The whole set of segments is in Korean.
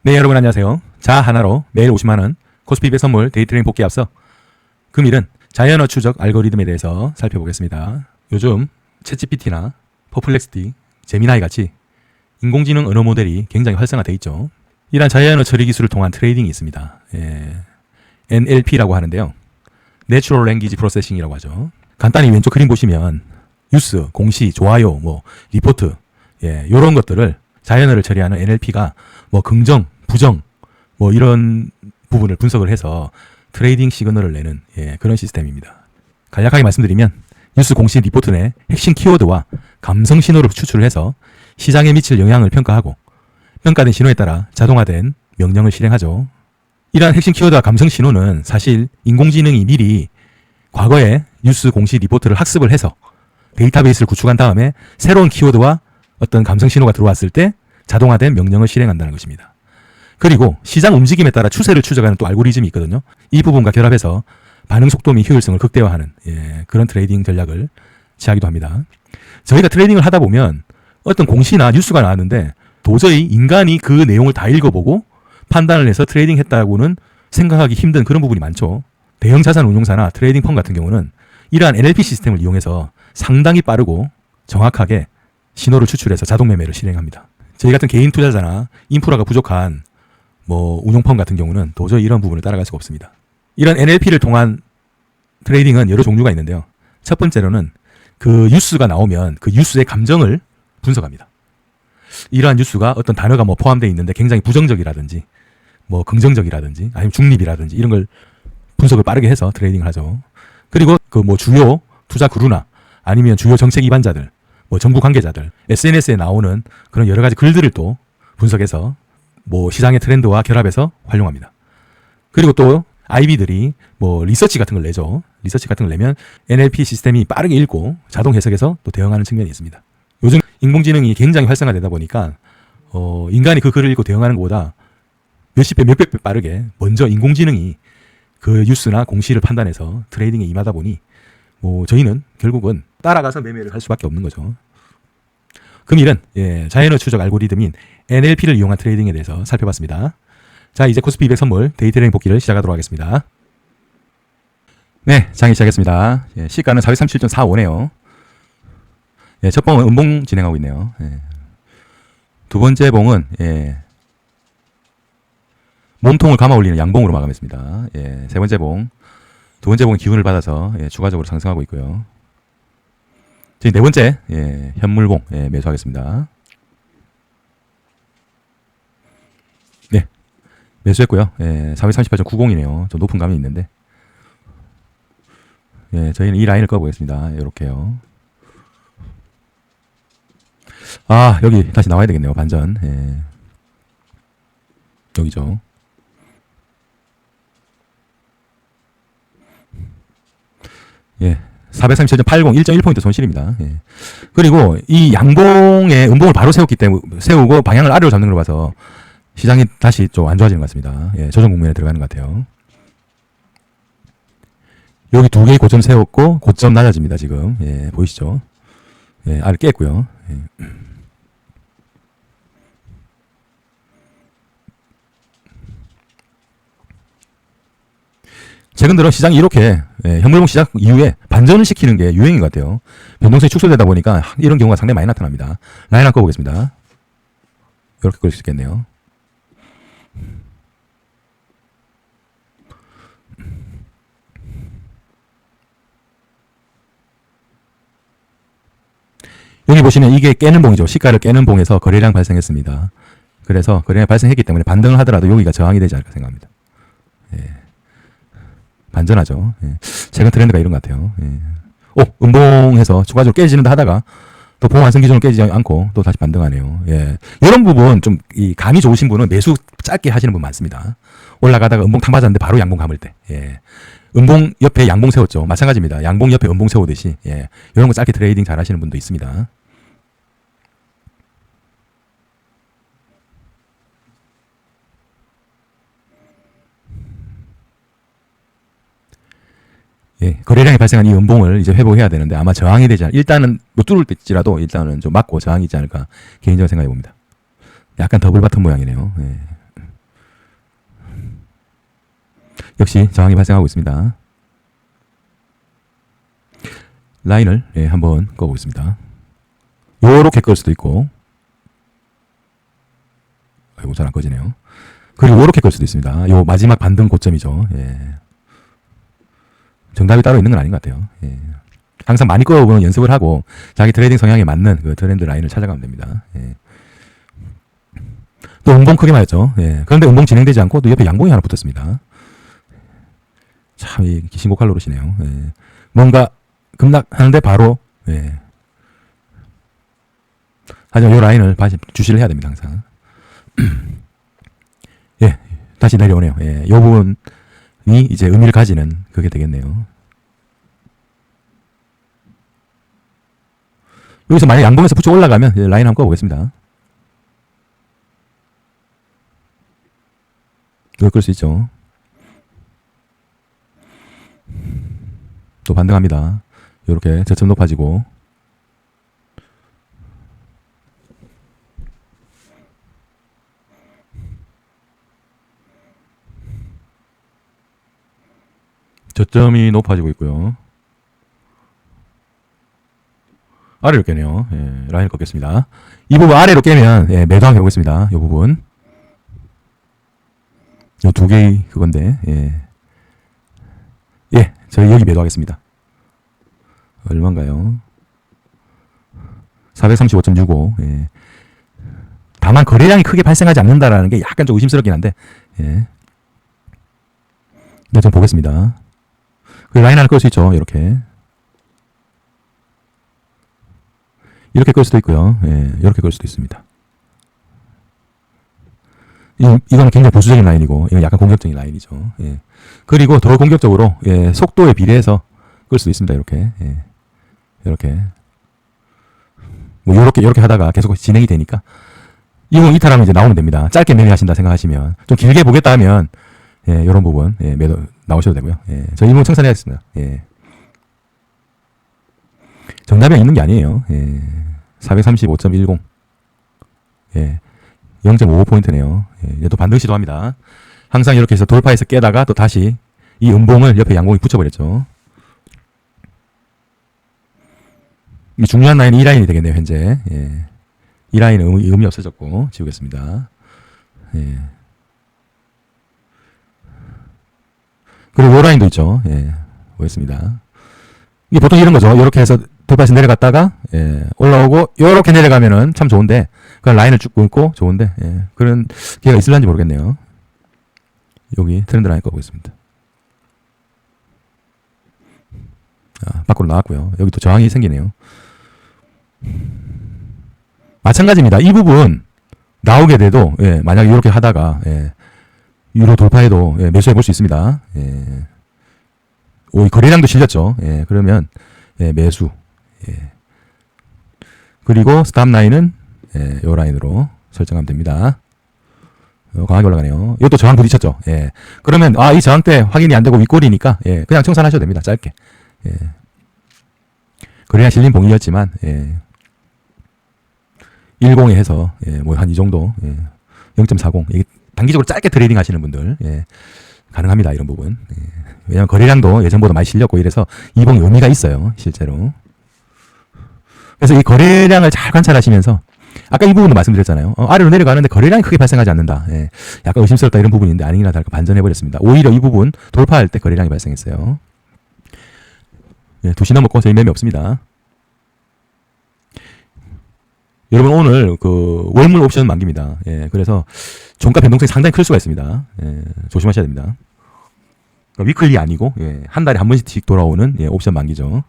네, 여러분 안녕하세요. 자 하나로 매일 50만원 코스피 200 선물 데이트레이딩 복귀에 앞서 금일은 자연어 추적 알고리즘에 대해서 살펴보겠습니다. 요즘 챗GPT나 퍼플렉스티, 제미나이 같이 인공지능 언어 모델이 굉장히 활성화되어 있죠. 이러한 자연어 처리 기술을 통한 트레이딩이 있습니다. NLP라고 하는데요. Natural Language Processing이라고 하죠. 간단히 왼쪽 그림 보시면 뉴스, 공시, 좋아요, 리포트 이런 것들을 자연어를 처리하는 NLP가 긍정, 부정 이런 부분을 분석을 해서 트레이딩 시그널을 내는 그런 시스템입니다. 간략하게 말씀드리면 뉴스, 공시, 리포트 내 핵심 키워드와 감성 신호를 추출을 해서 시장에 미칠 영향을 평가하고 평가된 신호에 따라 자동화된 명령을 실행하죠. 이러한 핵심 키워드와 감성 신호는 사실 인공지능이 미리 과거에 뉴스, 공시, 리포트를 학습을 해서 데이터베이스를 구축한 다음에 새로운 키워드와 어떤 감성 신호가 들어왔을 때 자동화된 명령을 실행한다는 것입니다. 그리고 시장 움직임에 따라 추세를 추적하는 또 알고리즘이 있거든요. 이 부분과 결합해서 반응 속도 및 효율성을 극대화하는 그런 트레이딩 전략을 취하기도 합니다. 저희가 트레이딩을 하다 보면 어떤 공시나 뉴스가 나왔는데 도저히 인간이 그 내용을 다 읽어보고 판단을 해서 트레이딩 했다고는 생각하기 힘든 그런 부분이 많죠. 대형 자산 운용사나 트레이딩 펀 같은 경우는 이러한 NLP 시스템을 이용해서 상당히 빠르고 정확하게 신호를 추출해서 자동 매매를 실행합니다. 저희 같은 개인 투자자나 인프라가 부족한 운용펀 같은 경우는 도저히 이런 부분을 따라갈 수가 없습니다. 이런 NLP를 통한 트레이딩은 여러 종류가 있는데요. 첫 번째로는 그 뉴스가 나오면 그 뉴스의 감정을 분석합니다. 이러한 뉴스가 어떤 단어가 포함되어 있는데 굉장히 부정적이라든지 긍정적이라든지 아니면 중립이라든지 이런 걸 분석을 빠르게 해서 트레이딩을 하죠. 그리고 주요 투자 그루나 아니면 주요 정책 입안자들 정부 관계자들, SNS에 나오는 그런 여러 가지 글들을 또 분석해서 시장의 트렌드와 결합해서 활용합니다. 그리고 또 IB들이 리서치 같은 걸 내죠. 리서치 같은 걸 내면 NLP 시스템이 빠르게 읽고 자동 해석해서 또 대응하는 측면이 있습니다. 요즘 인공지능이 굉장히 활성화되다 보니까 인간이 그 글을 읽고 대응하는 것보다 몇십 배, 몇백 배 빠르게 먼저 인공지능이 그 뉴스나 공시를 판단해서 트레이딩에 임하다 보니 저희는 결국은 따라가서 매매를 할 수밖에 없는 거죠. 금일은 자연어 추적 알고리즘인 NLP를 이용한 트레이딩에 대해서 살펴봤습니다. 자, 이제 코스피 200 선물 데이트레이딩 복귀를 시작하도록 하겠습니다. 네, 장이 시작했습니다. 시가는 437.45네요. 첫 봉은 음봉 진행하고 있네요. 두 번째 봉은 몸통을 감아 올리는 양봉으로 마감했습니다. 세 번째 봉, 두 번째 봉은 기운을 받아서 추가적으로 상승하고 있고요. 지금 네 번째 현물봉 매수하겠습니다. 네, 매수했고요. 438.90이네요. 좀 높은 감이 있는데 저희는 이 라인을 꺼보겠습니다. 이렇게요. 여기 다시 나와야 되겠네요. 반전. 여기죠. 예, 437.80 1.1포인트 손실입니다. 그리고 이 양봉에 음봉을 바로 세우고 방향을 아래로 잡는 걸 봐서 시장이 다시 좀 안 좋아지는 것 같습니다. 조정 국면에 들어가는 것 같아요. 여기 두 개의 고점 세웠고 고점 낮아집니다. 지금 보이시죠? 아래 깼고요. 최근 들어 시장이 이렇게 현물봉 시작 이후에 반전을 시키는 게 유행인 것 같아요. 변동성이 축소되다 보니까 이런 경우가 상당히 많이 나타납니다. 라인 한번 꺼보겠습니다. 이렇게 그릴 수 있겠네요. 여기 보시면 이게 깨는 봉이죠. 시가를 깨는 봉에서 거래량 발생했습니다. 그래서 거래량 발생했기 때문에 반등을 하더라도 여기가 저항이 되지 않을까 생각합니다. 반전하죠. 최근 트렌드가 이런 것 같아요. 음봉해서 추가적으로 깨지는다 하다가 또 봉 완성 기준으로 깨지지 않고 또 다시 반등하네요. 이런 부분 좀 이 감이 좋으신 분은 매수 짧게 하시는 분 많습니다. 올라가다가 음봉 탕 맞았는데 바로 양봉 감을 때. 음봉 옆에 양봉 세웠죠. 마찬가지입니다. 양봉 옆에 음봉 세우듯이 이런 거 짧게 트레이딩 잘 하시는 분도 있습니다. 거래량이 발생한 이 음봉을 이제 회복해야 되는데 아마 저항이 되지 일단은 뚫을지라도 일단은 좀 맞고 저항이 있지 않을까 개인적으로 생각해 봅니다. 약간 더블 바텀 모양이네요. 역시 저항이 발생하고 있습니다. 라인을 한번 꺼보겠습니다. 요렇게 끌 수도 있고, 아이고 잘 안 꺼지네요. 그리고 요렇게 끌 수도 있습니다. 요 마지막 반등 고점이죠. 정답이 따로 있는 건 아닌 것 같아요. 항상 많이 꺼보는 연습을 하고 자기 트레이딩 성향에 맞는 그 트렌드 라인을 찾아가면 됩니다. 또 음봉 크게 맞았죠. 그런데 음봉 진행되지 않고 또 옆에 양봉이 하나 붙었습니다. 참 신고칼 노릇이네요. 뭔가 급락하는데 바로 하지만 이 라인을 주시를 해야 됩니다. 항상. 다시 내려오네요. 이 부분이 이제 의미를 가지는 그게 되겠네요. 여기서 만약 양봉에서 붙여 올라가면 라인 한번 꺼보겠습니다. 이거 끌 수 있죠. 또 반등합니다. 이렇게 저점 높아지고, 저점이 높아지고 있고요. 아래로 깨네요. 라인을 꺾겠습니다. 이 부분 아래로 깨면 매도 한번 해보겠습니다. 이 부분. 요 두 개의 그건데, 저희 여기 매도하겠습니다. 얼마인가요? 435.65. 다만 거래량이 크게 발생하지 않는다라는 게 약간 좀 의심스럽긴 한데, 네, 좀 보겠습니다. 그 라인 하나 끌 수 있죠. 이렇게 끌 수도 있고요. 이렇게 끌 수도 있습니다. 이거는 굉장히 보수적인 라인이고, 이건 약간 공격적인 라인이죠. 그리고 더 공격적으로, 속도에 비례해서 끌 수도 있습니다. 이렇게. 이렇게. 뭐, 요렇게 하다가 계속 진행이 되니까, 이공 이탈하면 이제 나오면 됩니다. 짧게 매매하신다 생각하시면. 좀 길게 보겠다 하면, 요런 부분, 매도 나오셔도 되고요. 저 일본 청산해야겠습니다. 정답이 있는 게 아니에요. 435.10. 0.55포인트네요. 이제 또 반등 시도합니다. 항상 이렇게 해서 돌파해서 깨다가 또 다시 이 음봉을 옆에 양봉이 붙여버렸죠. 중요한 라인이 이 라인이 되겠네요, 현재. 이 라인은 의미 없어졌고, 지우겠습니다. 그리고 이 라인도 있죠. 보겠습니다. 이게 보통 이런 거죠. 이렇게 해서 돌파해서 내려갔다가, 올라오고, 요렇게 내려가면은 참 좋은데, 그 라인을 쭉 끊고 좋은데, 그런 기회가 있을런지 모르겠네요. 여기 트렌드 라인 꺼보겠습니다. 밖으로 나왔고요. 여기 또 저항이 생기네요. 마찬가지입니다. 이 부분 나오게 돼도, 만약에 이렇게 하다가, 유로 돌파해도, 매수해 볼 수 있습니다. 이 거래량도 실렸죠. 그러면, 매수. 그리고 스탑 라인은, 요 라인으로 설정하면 됩니다. 강하게 올라가네요. 이것도 저항 부딪혔죠. 그러면, 이 저항대 확인이 안 되고 윗골이니까, 그냥 청산하셔도 됩니다. 짧게. 거래량 실린 봉이었지만, 10에 해서, 뭐 한 이 정도, 0.40. 이게 단기적으로 짧게 트레이딩 하시는 분들, 가능합니다. 이런 부분. 왜냐면 거래량도 예전보다 많이 실렸고 이래서 이봉이 의미가 있어요. 실제로. 그래서 이 거래량을 잘 관찰하시면서, 아까 이 부분도 말씀드렸잖아요. 아래로 내려가는데 거래량이 크게 발생하지 않는다. 약간 의심스럽다 이런 부분인데 아니나 다를까 반전해버렸습니다. 오히려 이 부분 돌파할 때 거래량이 발생했어요. 2시 넘었고 저희 매매 없습니다. 여러분 오늘 그 월물 옵션 만기입니다. 그래서 종가 변동성이 상당히 클 수가 있습니다. 조심하셔야 됩니다. 위클리 아니고 한 달에 한 번씩 돌아오는 옵션 만기죠.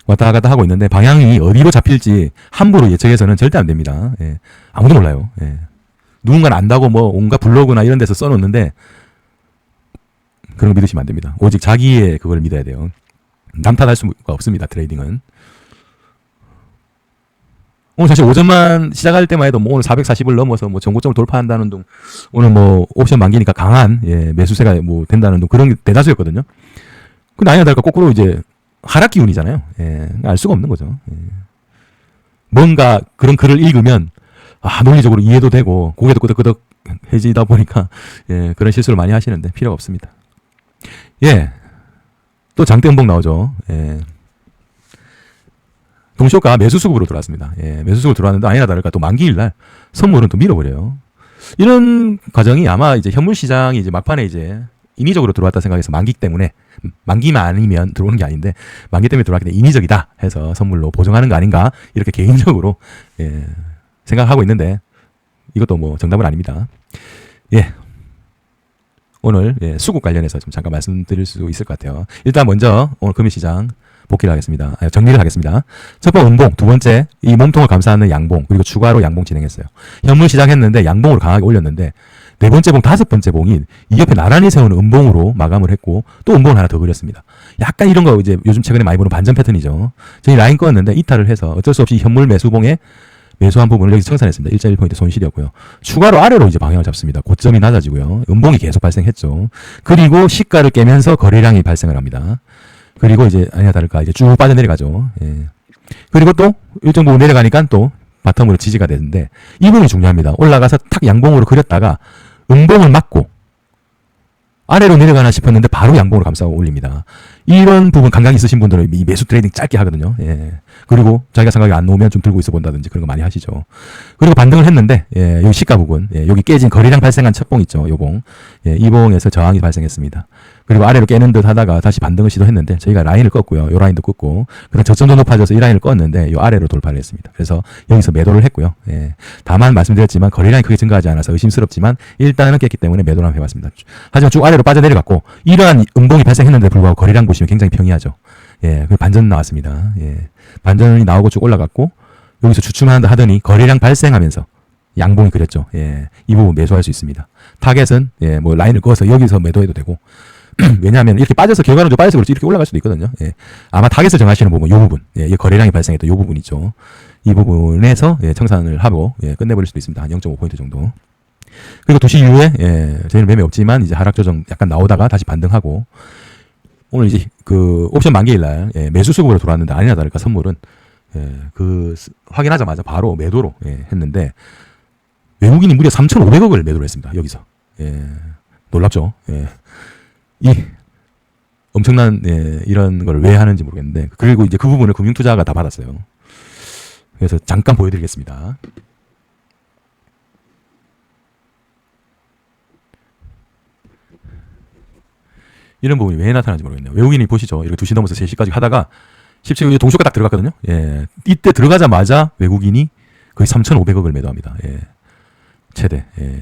왔다 갔다 하고 있는데 방향이 어디로 잡힐지 함부로 예측해서는 절대 안 됩니다. 아무도 몰라요. 누군가는 안다고 뭐 온갖 블로그나 이런 데서 써놓는데 그런 거 믿으시면 안 됩니다. 오직 자기의 그걸 믿어야 돼요. 남 탓할 수가 없습니다. 트레이딩은. 오늘 사실 오전만 시작할 때만 해도 뭐 오늘 440을 넘어서 뭐 전고점을 돌파한다는 둥, 오늘 뭐 옵션 만기니까 강한 매수세가 뭐 된다는 둥 그런 게 대다수였거든요. 근데 아니나 다를까 거꾸로 이제 하락 기운이잖아요. 예, 알 수가 없는 거죠. 예. 뭔가 그런 글을 읽으면 논리적으로 이해도 되고 고개도 끄덕끄덕해지다 보니까 예, 그런 실수를 많이 하시는데 필요가 없습니다. 예, 또 장대 음봉 나오죠. 예. 동시효과 매수수급으로 들어왔습니다. 예, 매수수급으로 들어왔는데 아니나 다를까 또 만기일날 선물은 또 밀어버려요. 이런 과정이 아마 이제 현물 시장이 이제 막판에 이제 인위적으로 들어왔다 생각해서 만기 때문에 만기만 아니면 들어오는 게 아닌데 만기 때문에 들어왔기 때문에 인위적이다 해서 선물로 보정하는 거 아닌가 이렇게 개인적으로 예, 생각하고 있는데 이것도 뭐 정답은 아닙니다. 예. 오늘 예, 수급 관련해서 좀 잠깐 말씀드릴 수 있을 것 같아요. 일단 먼저 오늘 금요시장 복귀를 하겠습니다. 정리를 하겠습니다. 첫 번째 음봉, 두 번째 이 몸통을 감싸는 양봉, 그리고 추가로 양봉 진행했어요. 현물 시장 했는데 양봉으로 강하게 올렸는데 네 번째 봉, 다섯 번째 봉이 이 옆에 나란히 세우는 음봉으로 마감을 했고 또 음봉을 하나 더 그렸습니다. 약간 이런 거 이제 요즘 최근에 많이 보는 반전 패턴이죠. 저희 라인 껐는데 이탈을 해서 어쩔 수 없이 현물 매수봉에 매수한 부분을 여기서 청산했습니다. 1.1포인트 손실이었고요. 추가로 아래로 이제 방향을 잡습니다. 고점이 낮아지고요. 음봉이 계속 발생했죠. 그리고 시가를 깨면서 거래량이 발생을 합니다. 그리고 이제 아니나 다를까 이제 쭉 빠져내려가죠. 예. 그리고 또 일정 부분 내려가니까 또 바텀으로 지지가 되는데 이 부분이 중요합니다. 올라가서 탁 양봉으로 그렸다가 음봉을 맞고 아래로 내려가나 싶었는데 바로 양봉으로 감싸고 올립니다. 이런 부분 감각이 있으신 분들은 이 매수 트레이딩 짧게 하거든요. 예. 그리고 자기가 생각이 안 나오면 좀 들고 있어 본다든지 그런 거 많이 하시죠. 그리고 반등을 했는데 예, 여기 시가 부분, 예, 여기 깨진 거래량 발생한 첫 봉 있죠. 요 봉. 예, 이 봉에서 저항이 발생했습니다. 그리고 아래로 깨는 듯 하다가 다시 반등을 시도했는데 저희가 라인을 껐고요. 요 라인도 껐고 그다음 저점도 높아져서 이 라인을 껐는데 요 아래로 돌파를 했습니다. 그래서 여기서 매도를 했고요. 예. 다만 말씀드렸지만 거래량이 크게 증가하지 않아서 의심스럽지만 일단은 깼기 때문에 매도를 한번 해봤습니다. 하지만 쭉 아래로 빠져내려갔고 이러한 음봉이 발생했는데 불구하고 거래량 보시면 굉장히 평이하죠. 예, 그 반전 나왔습니다. 예. 반전이 나오고 쭉 올라갔고 여기서 주춤한다 하더니 거래량 발생하면서 양봉이 그렸죠. 예. 이 부분 매수할 수 있습니다. 타겟은 예, 뭐 라인을 그어서 여기서 매도해도 되고 왜냐하면 이렇게 빠져서 결과론적으로 빠져서 그렇지 이렇게 올라갈 수도 있거든요. 예. 아마 타겟을 정하시는 부분, 요 부분, 예, 이 거래량이 발생했던 요 부분 있죠. 이 부분에서 예, 청산을 하고 예, 끝내버릴 수도 있습니다. 한 0.5포인트 정도. 그리고 2시 이후에 예, 저희는 매매 없지만 이제 하락 조정 약간 나오다가 다시 반등하고 오늘 이제 그 옵션 만기일날 예, 매수 수급으로 돌아왔는데 아니나 다를까 선물은 예, 그 확인하자마자 바로 매도로 예, 했는데 외국인이 무려 3,500억을 매도를 했습니다. 여기서 예, 놀랍죠. 예. 이 엄청난 예, 이런 걸 왜 하는지 모르겠는데 그리고 이제 그 부분을 금융투자가 다 받았어요. 그래서 잠깐 보여드리겠습니다. 이런 부분이 왜 나타나는지 모르겠네요. 외국인이 보시죠. 이렇게 2시 넘어서 3시까지 하다가 17분 동시가 딱 들어갔거든요. 예. 이때 들어가자마자 외국인이 거의 3,500억을 매도합니다. 예. 최대. 예.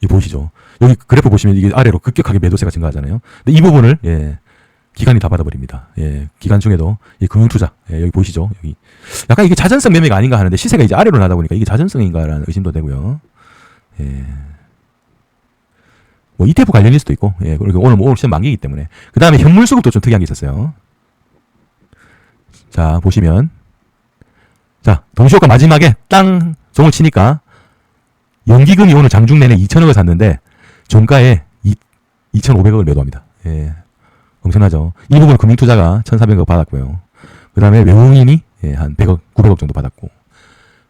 이 보시죠. 여기 그래프 보시면 이게 아래로 급격하게 매도세가 증가하잖아요. 근데 이 부분을 예, 기관이 다 받아버립니다. 예, 기관 중에도 이 금융투자 예, 여기 보시죠. 여기 약간 이게 자전성 매매가 아닌가 하는데 시세가 이제 아래로 나다 보니까 이게 자전성인가라는 의심도 되고요. 예. 뭐 ETF 관련일 수도 있고 예, 그리고 오늘 시험 만기이기 때문에 그 다음에 현물 수급도 좀 특이한 게 있었어요. 자 보시면 자 동시효과 마지막에 땅 종을 치니까 연기금이 오늘 장중 내내 2천억을 샀는데 종가에 2,500억을 매도합니다. 예. 엄청나죠. 이 부분은 금융투자가 1,400억 받았고요. 그 다음에 외국인이 예, 한 100억, 900억 정도 받았고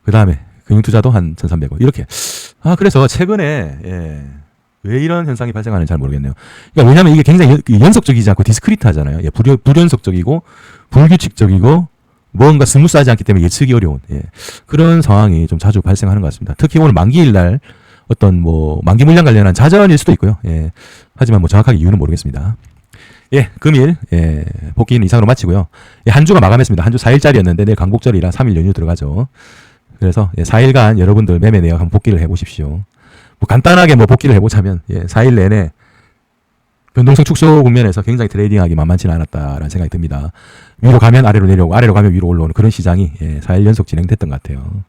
그 다음에 금융투자도 한 1,300억 이렇게 그래서 최근에 예, 왜 이런 현상이 발생하는지 잘 모르겠네요. 그러니까 왜냐하면 이게 굉장히 연속적이지 않고 디스크리트하잖아요. 예, 불연속적이고 불규칙적이고 뭔가 스무스하지 않기 때문에 예측이 어려운 예, 그런 상황이 좀 자주 발생하는 것 같습니다. 특히 오늘 만기일날 어떤 뭐 만기 물량 관련한 자전일 수도 있고요. 예, 하지만 뭐 정확하게 이유는 모르겠습니다. 예, 금일 예, 복귀는 이상으로 마치고요. 예, 한 주가 마감했습니다. 한 주 4일짜리였는데 내일 광복절이라 3일 연휴 들어가죠. 그래서 예, 4일간 여러분들 매매 내역 한번 복귀를 해보십시오. 뭐 간단하게 뭐 복귀를 해보자면 예, 4일 내내 변동성 축소 국면에서 굉장히 트레이딩하기 만만치는 않았다라는 생각이 듭니다. 위로 가면 아래로 내려오고 아래로 가면 위로 올라오는 그런 시장이 예, 4일 연속 진행됐던 것 같아요.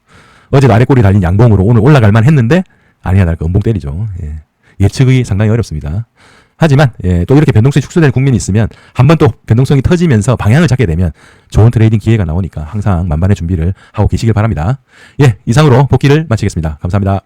어제도 아래 꼬리 달린 양봉으로 오늘 올라갈 만 했는데 아니야 다를까 음봉 때리죠. 예. 예측이 상당히 어렵습니다. 하지만 예, 또 이렇게 변동성이 축소되는 국면이 있으면 한번 또 변동성이 터지면서 방향을 잡게 되면 좋은 트레이딩 기회가 나오니까 항상 만반의 준비를 하고 계시길 바랍니다. 예, 이상으로 복귀를 마치겠습니다. 감사합니다.